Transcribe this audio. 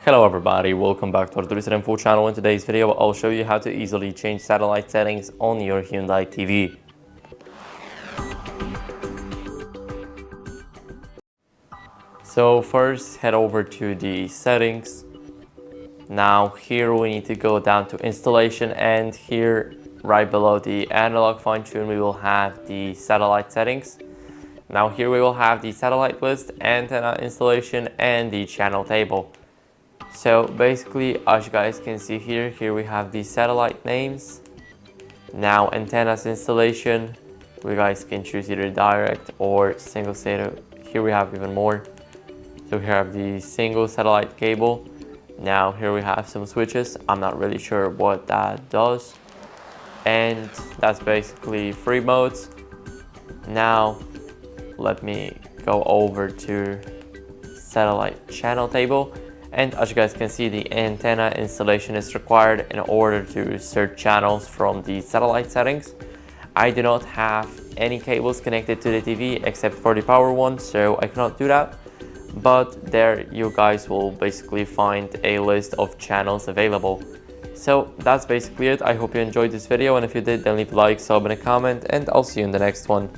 Hello everybody, welcome back to HardReset.Info channel. In today's video, I'll show you how to easily change satellite settings on your Hyundai TV. So first, head over to the settings. Now here we need to go down to installation, and here right below the analog fine tune we will have the satellite settings. Now here we will have the satellite list, antenna installation, and the channel table. So basically, as you guys can see here we have the satellite names. Now antennas installation, you guys can choose either direct or single SATA. Here we have even more. So here we have the single satellite cable. Now here we have some switches. I'm not really sure what that does. And that's basically free modes. Now let me go over to satellite channel table. And as you guys can see, the antenna installation is required in order to search channels from the satellite settings. I do not have any cables connected to the TV except for the power one, so I cannot do that. But there you guys will basically find a list of channels available. So that's basically it. I hope you enjoyed this video, and if you did, then leave a like, sub, and a comment, and I'll see you in the next one.